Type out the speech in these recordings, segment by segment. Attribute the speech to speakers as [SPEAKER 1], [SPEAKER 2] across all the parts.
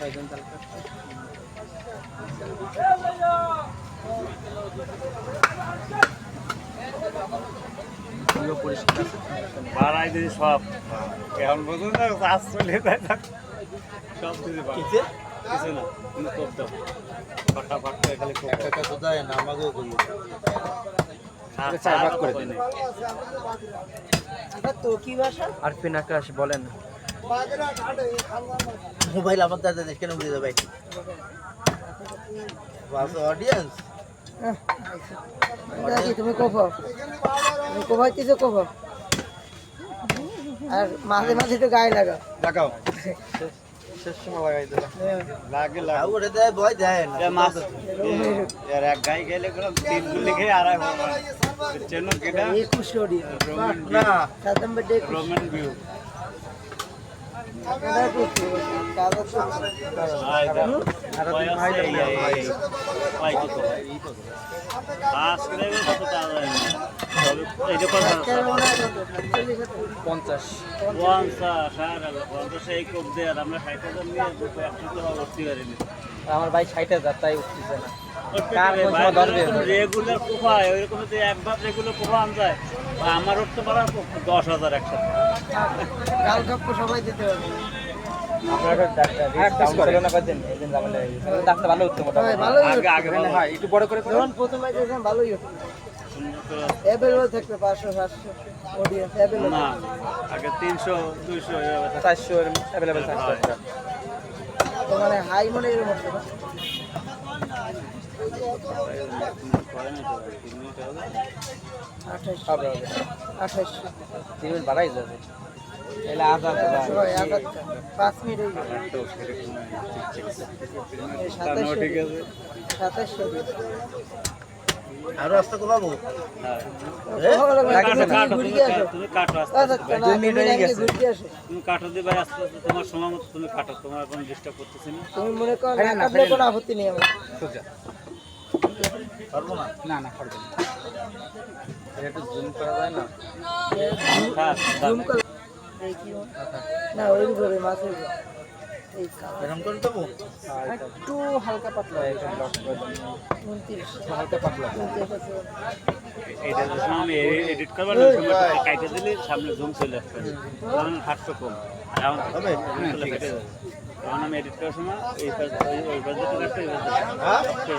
[SPEAKER 1] ছয়জন তালকা পরিষ্কার আছে
[SPEAKER 2] বাড়াই দিই সব এখন পর্যন্ত চাষ চলে যায় সব দিদি কিছু না কিন্তু করতে ফটাফট করে খালি
[SPEAKER 3] একটা তো দেয় না আমাকেও করি
[SPEAKER 1] চার ভাগ করে দিন
[SPEAKER 4] তো কি ভাষা
[SPEAKER 1] আর পিনাকাশ বলেন
[SPEAKER 3] মোবাইল আমার দাদা দেশ কেন বুঝে ভাই অডিয়েন্স
[SPEAKER 4] দেখি তুমি কোভাই কিছু কোভা আর মাঝে মাঝে তো গায়ে লাগা
[SPEAKER 3] লাগাও
[SPEAKER 1] শেষ সময় লাগাই দিলাম
[SPEAKER 2] লাগে
[SPEAKER 3] আর ওরে দেয় ভয় দেয় না
[SPEAKER 2] মাছ এর এক গাই গেলে কোনো তিন গুলি খেয়ে আড়াই চেন কেটা
[SPEAKER 4] 21 ওডি
[SPEAKER 3] না
[SPEAKER 4] সাতম্বর ডে
[SPEAKER 2] রোমান ভিউ
[SPEAKER 4] কাদা করতে কাদা
[SPEAKER 2] পাই কত পাঁচ করে কত টাকা এইটা কত
[SPEAKER 1] 50
[SPEAKER 2] পঞ্চাশ এই কোপ দিয়ে আর আমরা 60,000 নিয়ে 100 টাকা ভর্তি করিনি
[SPEAKER 1] আমার ভাই 60,000 তাই উঠতেছে না কার কোন সময় ধরবে
[SPEAKER 2] রেগুলার কোপা ওইরকম যদি একবার রেগুলার কোপা আন যায় আমার উঠতে পারা 10,000 একসাথে
[SPEAKER 4] গাল কাপ সবাই দিতে হবে
[SPEAKER 1] আপনারা ডাক্তার কাউন্ট করে না পাচ্ছেন এইদিন জামালে ডাক্তার ভালো হচ্ছে মোটামুটি
[SPEAKER 4] ভালোই
[SPEAKER 2] আগে
[SPEAKER 1] হয় একটু বড় করে
[SPEAKER 4] যখন প্রথম আইতেছেন ভালোই হতো অ্যাভেলেবল থাকবে 500 700 অডিয়েন্স অ্যাভেলেবল
[SPEAKER 2] না আগে 300 200
[SPEAKER 1] 400 এর अवेलेबल থাকছে
[SPEAKER 4] তো মানে হাই মনে এর মধ্যে না 28
[SPEAKER 1] হবে
[SPEAKER 4] 28
[SPEAKER 1] 3 মিনিট বাড়াই যাবে এলা আজাদ
[SPEAKER 4] সবাই আজাদ 5 মিনিট হয়ে গেল এই 27
[SPEAKER 2] ঠিক আছে
[SPEAKER 4] 27
[SPEAKER 3] আর রাস্তা কোপাবো
[SPEAKER 2] তুমি কাটো তুমি কাটো দিবে আস্তে আস্তে তোমার সময় মতো তুমি কাটো তোমার কোনো ডিস্টার্ব করতেছি না
[SPEAKER 4] তুমি মনে করো না কাটলে কোনো আপত্তি নেই আমার
[SPEAKER 1] সোজা
[SPEAKER 3] পারবো না
[SPEAKER 1] না না করবে না এটা একটু জুম করা যায় না
[SPEAKER 4] জুম করে এই কি না ওই করে মাছের এই
[SPEAKER 3] এরকম করে দেবো
[SPEAKER 1] একটু হালকা পাতলা এটা লক করে দেন
[SPEAKER 4] 29
[SPEAKER 1] হালকা পাতলা
[SPEAKER 4] 29 আছে
[SPEAKER 2] এইটা যখন আমি এডিট করবো না সময় কাইটে দিলে সামনে জুম চলে আসবে তখন 800 কম এখন
[SPEAKER 3] হবে
[SPEAKER 2] ঠিক আছে তখন আমি এডিট করার সময় এই ওই বাজেটে রাখতে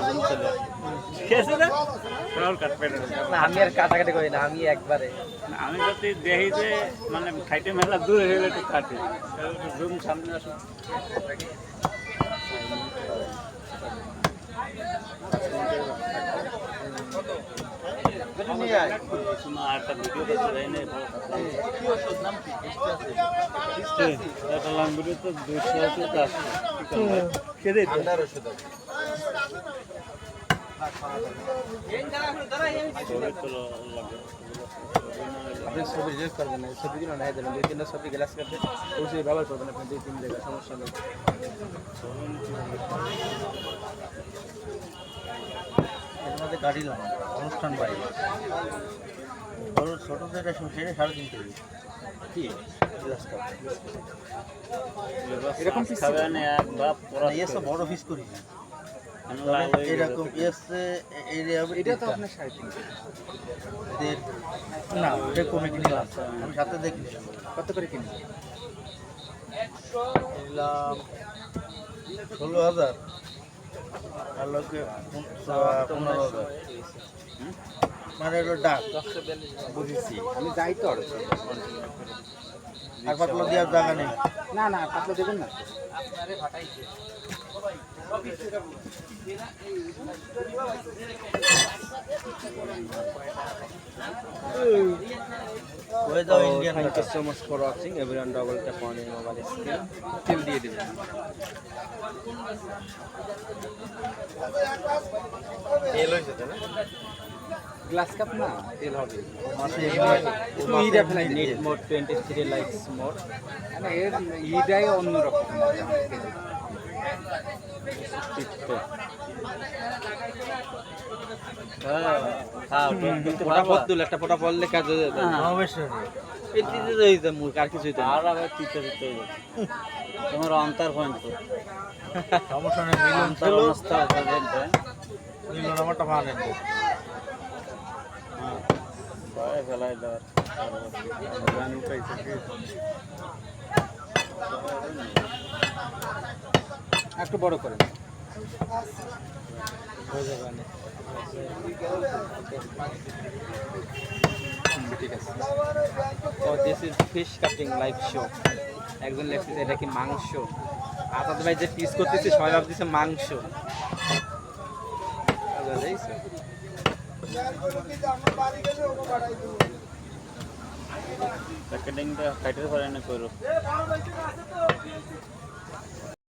[SPEAKER 2] জুম চলে আসবে ঠিক আছে না সরল কাটবে
[SPEAKER 1] না আমি আর কাটাকাটি করি না আমি একবারে
[SPEAKER 2] আমি যদি দেখি যে মানে খাইতে মেলা দূর হয়ে গেলে একটু কাটি জুম সামনে আসুন আরেকটা ভিডিও করতে যাই না একটা লং ভিডিও তো 200 আছে 400 কে দিত
[SPEAKER 1] আপনি ছবি রিলিজ করবেন না ছবিগুলো নাই দেবেন 2-3টা ছবি গ্লাস করতে ওই ব্যবহার করবেন আপনি 2-3 জায়গায় সমস্যা নেই
[SPEAKER 3] এর মধ্যে গাড়ি লাগানো অনুষ্ঠান বাড়ি বড় ছোট যেটা সেটা 3.5 কেজি
[SPEAKER 1] কি
[SPEAKER 2] এরকম খাবে না এক বাপ পড়া
[SPEAKER 3] এসে বড় পিস করি এরকম এসে
[SPEAKER 1] এটা তো আপনার 3.5
[SPEAKER 3] না ওটা কমে কিনে আমি সাথে দেখি
[SPEAKER 1] কত করে কিনবেন
[SPEAKER 3] নিলাম 16,000 আর লোকে 15,000 মানে এটা ডাক
[SPEAKER 1] বুঝেছি আমি যাই তো
[SPEAKER 3] আর পাতলা দেওয়ার জায়গা নেই
[SPEAKER 1] না না পাতলা দেবেন না
[SPEAKER 3] হয়ে যাও Indian
[SPEAKER 1] thank you so much for watching everyone double tap on in mobile screen till দিয়ে দিবেন
[SPEAKER 3] তেল হয়েছে না
[SPEAKER 1] গ্লাস কাপ না তেল হবে
[SPEAKER 3] মাসে
[SPEAKER 1] একটু ই ফেলাই নিট মোড 23 লাইকস মোড মানে এর ইটাই অন্যরকম ফোটা বদল একটা ফোটা বললে কাজ হয়ে যাবে
[SPEAKER 3] অবশ্যই
[SPEAKER 1] এই তিতে হইছে মুখ আর কিছু হইতো
[SPEAKER 2] আর আবার তিতে তিতে তোমার অন্তর পয়েন্ট
[SPEAKER 3] সমস্যা নেই, মিলন
[SPEAKER 2] তার
[SPEAKER 3] ছিল,
[SPEAKER 2] অবস্থা পর্যন্ত
[SPEAKER 3] মিলন আমারটা মানেন না।
[SPEAKER 2] ভয় ফেলাই দেওয়ার জানি পাইছে কি
[SPEAKER 1] একটু বড় করেন হয়ে যাবে অনেক। ঠিক আছে। তো this is fish cutting live show. একজন লেখতেছে এটা কি মাংস, আসাদ ভাই যে পিস করতেছে সবাই ভাবতেছে মাংস। বুঝা যাইছে?
[SPEAKER 2] প্যাকেটিংটা কাইটে পারে না করো